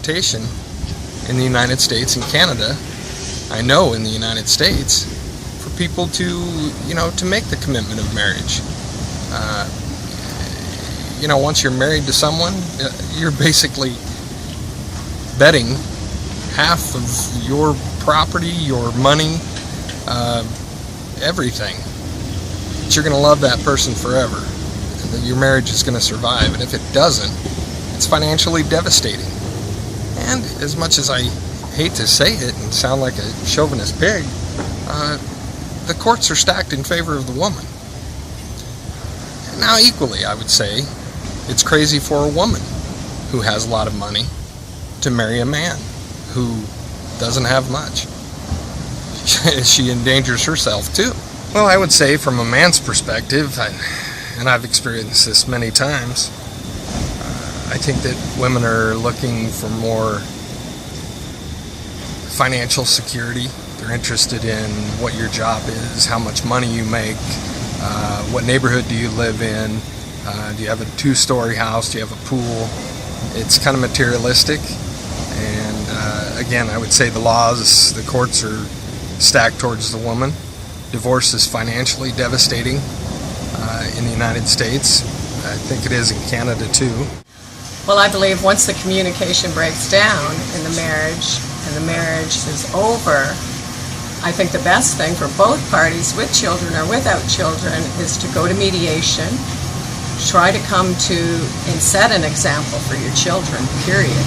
expectation in the United States and Canada, I know in the United States, for people to make the commitment of marriage. Once you're married to someone, you're basically betting half of your property, your money, everything, that you're going to love that person forever, and that your marriage is going to survive. And if it doesn't, it's financially devastating. And as much as I hate to say it and sound like a chauvinist pig, the courts are stacked in favor of the woman. Now, equally, I would say it's crazy for a woman who has a lot of money to marry a man who doesn't have much. She endangers herself too. Well, I would say from a man's perspective, and I've experienced this many times, I think that women are looking for more financial security. They're interested in what your job is, how much money you make, what neighborhood do you live in, do you have a 2-story house, do you have a pool. It's kind of materialistic, and again, I would say the courts are stacked towards the woman. Divorce is financially devastating in the United States. I think it is in Canada too. Well, I believe once the communication breaks down in the marriage and the marriage is over, I think the best thing for both parties, with children or without children, is to go to mediation, try to come to and set an example for your children, period,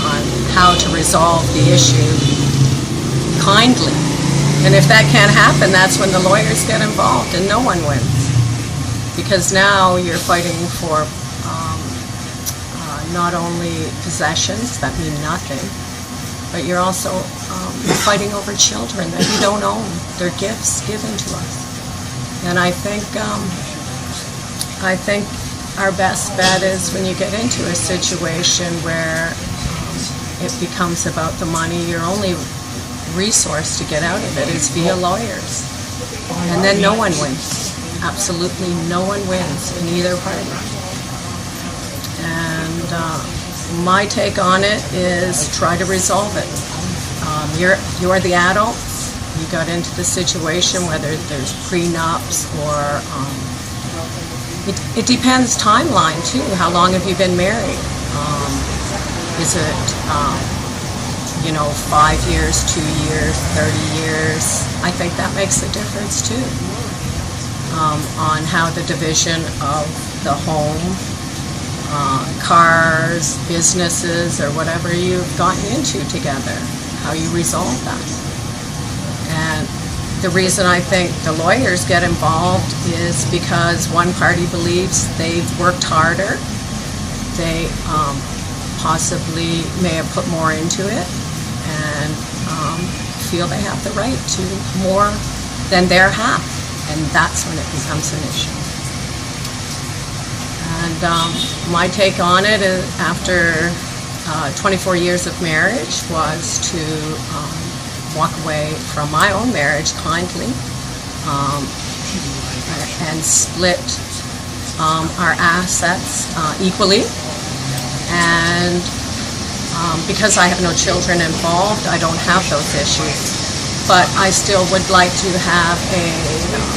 on how to resolve the issue kindly. And if that can't happen, that's when the lawyers get involved and no one wins. Because now you're fighting for not only possessions that mean nothing, but you're also fighting over children that you don't own. They're gifts given to us. And I think our best bet is when you get into a situation where it becomes about the money, your only resource to get out of it is via lawyers. And then no one wins. Absolutely no one wins in either party. And my take on it is try to resolve it. You're the adults. You got into the situation, whether there's prenups or it depends timeline too. How long have you been married? Is it 5 years, 2 years, 30 years? I think that makes a difference too. On how the division of the home, cars, businesses, or whatever you've gotten into together, how you resolve that. And the reason I think the lawyers get involved is because one party believes they've worked harder, they possibly may have put more into it, and feel they have the right to more than their half, and that's when it becomes an issue. And my take on it is, after 24 years of marriage, was to walk away from my own marriage kindly and split our assets equally. And because I have no children involved, I don't have those issues. But I still would like to have a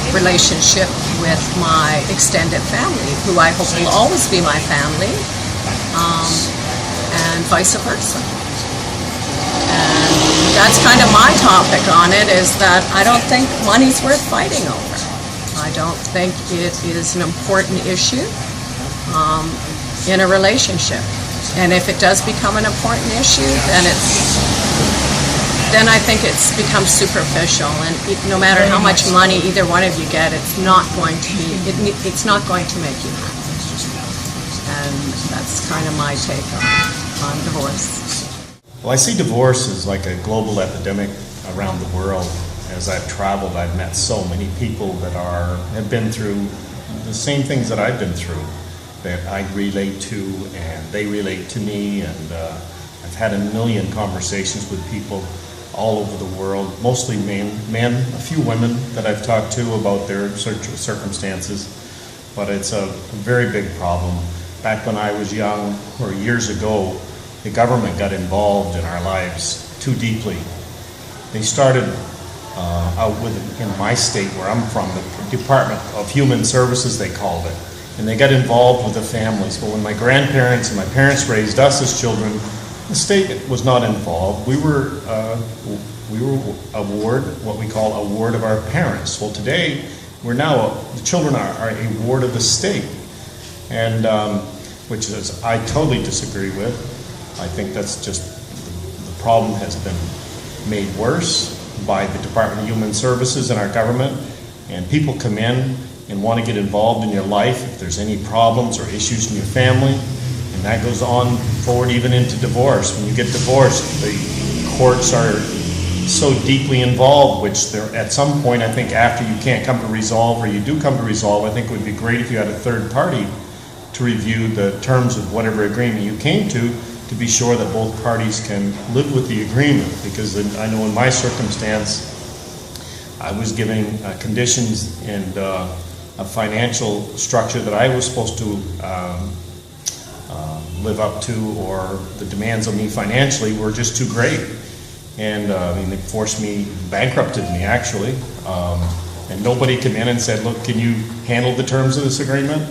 relationship with my extended family, who I hope will always be my family, and vice versa. And that's kind of my topic on it, is that I don't think money's worth fighting over. I don't think it is an important issue in a relationship. And if it does become an important issue, then I think it's become superficial, and no matter how much money either one of you get, it's not going to make you happy. And that's kind of my take on divorce. Well, I see divorce as like a global epidemic around the world. As I've traveled, I've met so many people that have been through the same things that I've been through, that I relate to and they relate to me, and I've had a million conversations with people all over the world, mostly men, a few women that I've talked to about their circumstances, but it's a very big problem. Back when I was young, or years ago, the government got involved in our lives too deeply. They started out with, in my state where I'm from, the Department of Human Services, they called it. And they got involved with the families. But when my grandparents and my parents raised us as children, the state was not involved. We were what we call a ward of our parents. Well, today, the children are a ward of the state. And which is, I totally disagree with. I think that's just, the problem has been made worse by the Department of Human Services and our government, and people come in and want to get involved in your life if there's any problems or issues in your family, and that goes on forward even into divorce. When you get divorced, the courts are so deeply involved, which they're, at some point, I think after you can't come to resolve, or you do come to resolve, I think it would be great if you had a third party to review the terms of whatever agreement you came to be sure that both parties can live with the agreement. Because I know in my circumstance, I was giving conditions and a financial structure that I was supposed to live up to, or the demands on me financially were just too great. And they forced me, bankrupted me actually, and nobody came in and said, look, can you handle the terms of this agreement?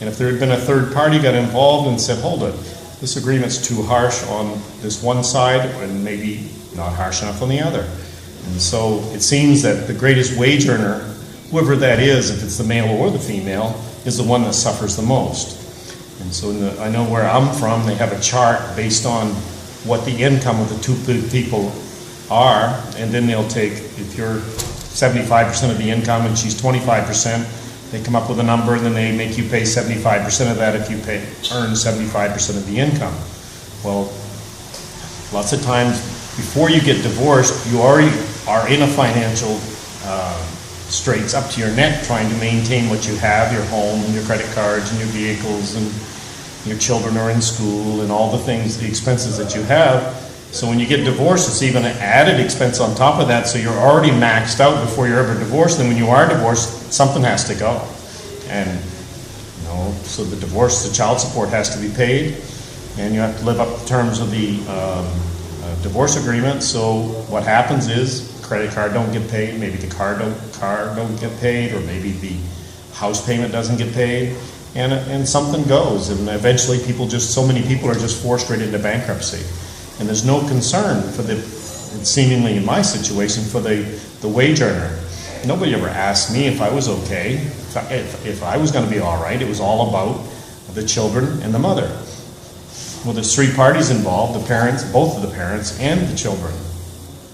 And if there had been a third party got involved and said, hold it, this agreement's too harsh on this one side and maybe not harsh enough on the other. And so it seems that the greatest wage earner, whoever that is, if it's the male or the female, is the one that suffers the most. And so I know where I'm from, they have a chart based on what the income of the two people are, and then they'll take, if you're 75% of the income and she's 25%, they come up with a number and then they make you pay 75% of that if you earn 75% of the income. Well, lots of times before you get divorced, you already are in a financial straits up to your neck trying to maintain what you have, your home and your credit cards and your vehicles, and your children are in school and all the things, the expenses that you have. So when you get divorced, it's even an added expense on top of that, so you're already maxed out before you're ever divorced, and when you are divorced, something has to go. And, so the divorce, the child support has to be paid, and you have to live up to the terms of the divorce agreement. So what happens is, credit card don't get paid, maybe the car don't get paid, or maybe the house payment doesn't get paid, and something goes, and eventually so many people are just forced right into bankruptcy. And there's no concern for seemingly in my situation, for the wage earner. Nobody ever asked me if I was okay, if I was going to be all right. It was all about the children and the mother. Well, there's three parties involved, the parents, both of the parents, and the children.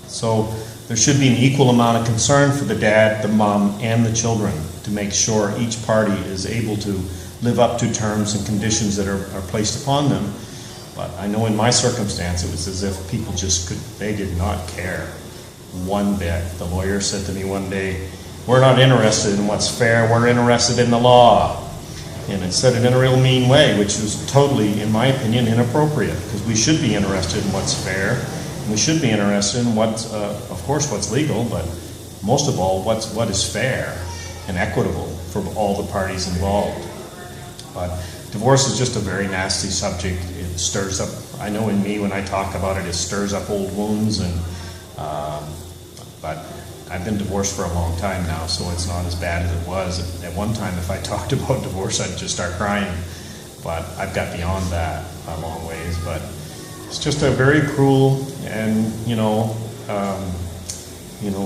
So there should be an equal amount of concern for the dad, the mom, and the children to make sure each party is able to live up to terms and conditions that are placed upon them. But I know in my circumstance, it was as if people they did not care one bit. The lawyer said to me one day, we're not interested in what's fair, we're interested in the law. And it said it in a real mean way, which was totally, in my opinion, inappropriate, because we should be interested in what's fair, and we should be interested in of course, what's legal, but most of all, what is fair and equitable for all the parties involved. But divorce is just a very nasty subject. It stirs up, I know in me when I talk about it, it stirs up old wounds, and but I've been divorced for a long time now, so it's not as bad as it was. At one time, if I talked about divorce, I'd just start crying. But I've got beyond that a long ways. But it's just a very cruel, and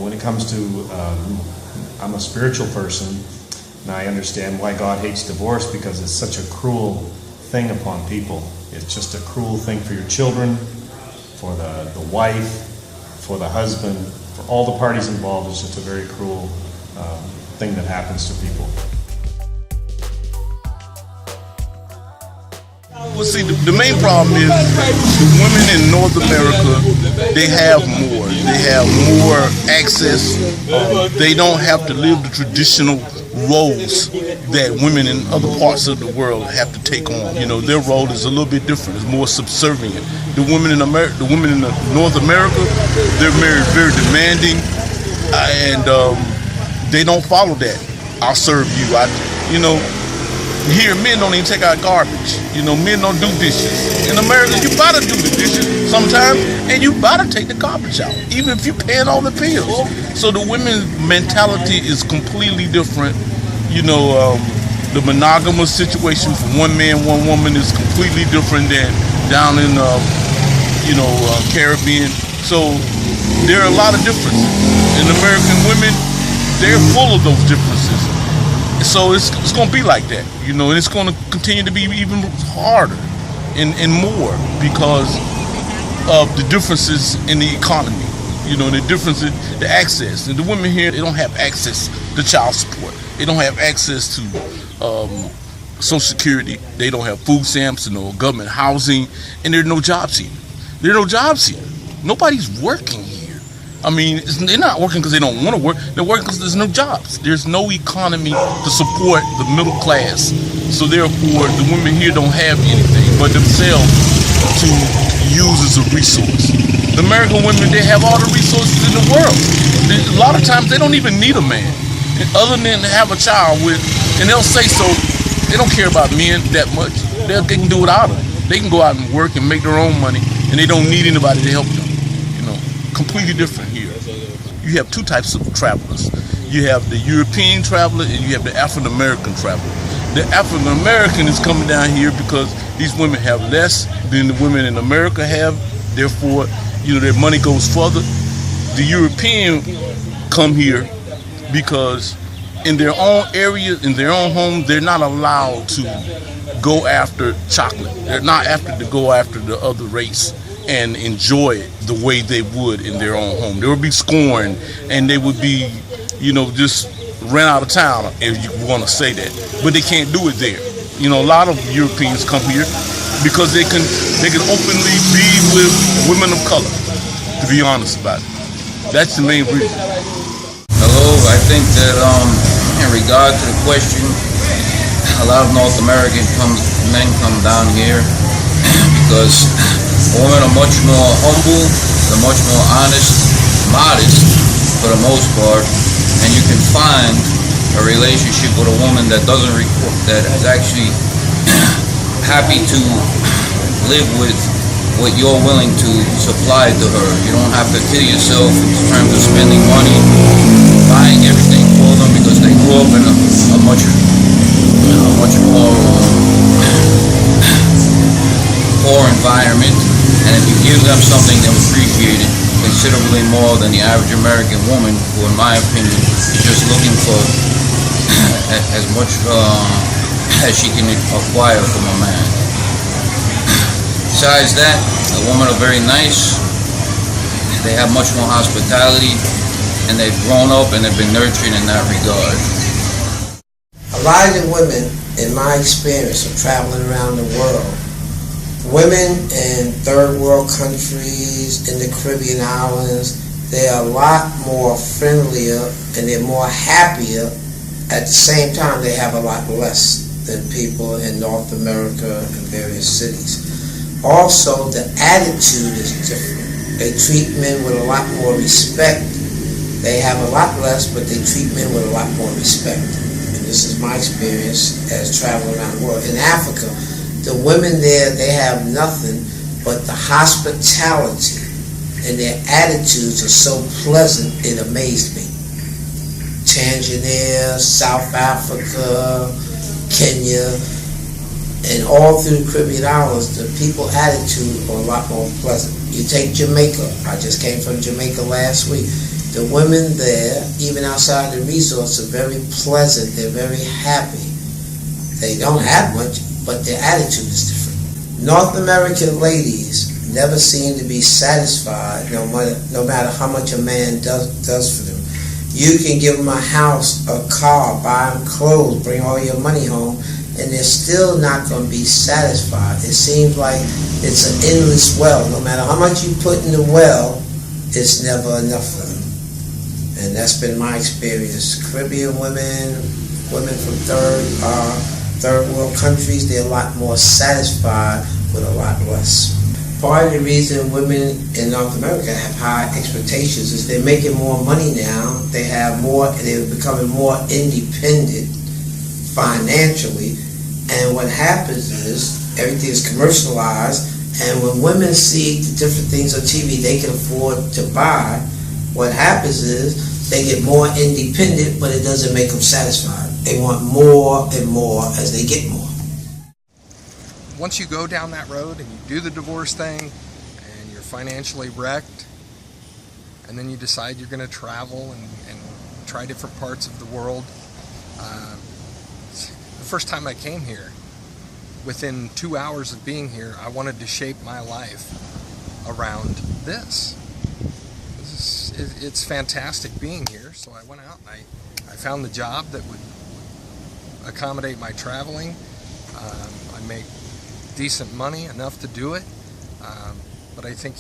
when it comes to, I'm a spiritual person, and I understand why God hates divorce, because it's such a cruel thing upon people. It's just a cruel thing for your children, for the wife, for the husband, for all the parties involved. It's just a very cruel thing that happens to people. Well, see, the main problem is women in North America, they have more. They have more access. They don't have to live the traditional roles that women in other parts of the world have to take on. Their role is a little bit different. It's more subservient. The women in North America, they're very demanding, and they don't follow that. I'll serve you. Here, men don't even take out garbage. You know, men don't do dishes. In America, you gotta do the dishes sometimes, and you gotta take the garbage out, even if you're paying all the bills. So the women's mentality is completely different. You know, the monogamous situation for one man, one woman is completely different than down in, Caribbean. So there are a lot of differences. And American women, they're full of those differences. So it's going to be like that, you know, and it's going to continue to be even harder and more because of the differences in the economy, you know, the differences, the access. And the women here, they don't have access to child support. They don't have access to Social Security. They don't have food stamps and no government housing, and there are no jobs here. There are no jobs here. Nobody's working here. I mean, they're not working because they don't want to work. They're working because there's no jobs. There's no economy to support the middle class. So therefore, the women here don't have anything but themselves to use as a resource. The American women, they have all the resources in the world. A lot of times, they don't even need a man, other than to have a child with, and they'll say so. They don't care about men that much. They can do without them. They can go out and work and make their own money, and they don't need anybody to help them. Completely different here. You have two types of travelers. You have the European traveler and you have the African American traveler. The African American is coming down here because these women have less than the women in America have. Therefore, you know, their money goes further. The European come here because in their own area, in their own home, they're not allowed to go after chocolate. They're not to go after the other race and enjoy it the way they would in their own home. They would be scorned and they would be, you know, just ran out of town, if you want to say that. But they can't do it there. You know, a lot of Europeans come here because they can openly be with women of color, to be honest about it. That's the main reason. Hello, I think that in regard to the question, a lot of North American men come down here because women are much more humble, they're much more honest, modest for the most part, and you can find a relationship with a woman that that is actually happy to live with what you're willing to supply to her. You don't have to kill yourself in terms of spending money, buying everything for them because they grew up in a much more poor environment, and if you give them something, they'll appreciate it considerably more than the average American woman, who in my opinion is just looking for as much as she can acquire from a man. Besides that, the women are very nice, they have much more hospitality, and they've grown up and they've been nurtured in that regard. A lot of the women, in my experience of traveling around the world, women in third world countries, in the Caribbean islands, they're a lot more friendlier and they're more happier. At the same time, they have a lot less than people in North America and various cities. Also, the attitude is different. They treat men with a lot more respect. They have a lot less, but they treat men with a lot more respect. And this is my experience as traveling around the world. In Africa, the women there, they have nothing but the hospitality, and their attitudes are so pleasant, it amazed me. Tanzania, South Africa, Kenya, and all through the Caribbean islands, the people's attitude are a lot more pleasant. You take Jamaica. I just came from Jamaica last week. The women there, even outside the resorts, are very pleasant. They're very happy. They don't have much, but their attitude is different. North American ladies never seem to be satisfied, no matter how much a man does for them. You can give them a house, a car, buy them clothes, bring all your money home, and they're still not going to be satisfied. It seems like it's an endless well. No matter how much you put in the well, it's never enough for them. And that's been my experience. Caribbean women from third world countries, they're a lot more satisfied with a lot less. Part of the reason women in North America have high expectations is they're making more money now. They're becoming more independent financially, And what happens is everything is commercialized, and when women see the different things on TV they can afford to buy, what happens is they get more independent, but it doesn't make them satisfied. They want more and more as they get more. Once you go down that road and you do the divorce thing and you're financially wrecked, and then you decide you're going to travel and try different parts of the world. The first time I came here, within 2 hours of being here, I wanted to shape my life around this. It's fantastic being here, so I went out and I found the job that would accommodate my traveling. I make decent money, enough to do it, but I think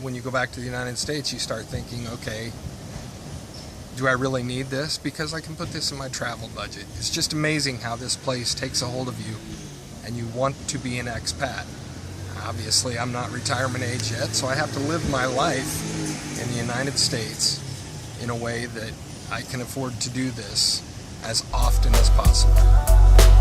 when you go back to the United States, you start thinking, okay, do I really need this? Because I can put this in my travel budget. It's just amazing how this place takes a hold of you and you want to be an expat. Obviously, I'm not retirement age yet, so I have to live my life in the United States in a way that I can afford to do this as often as possible.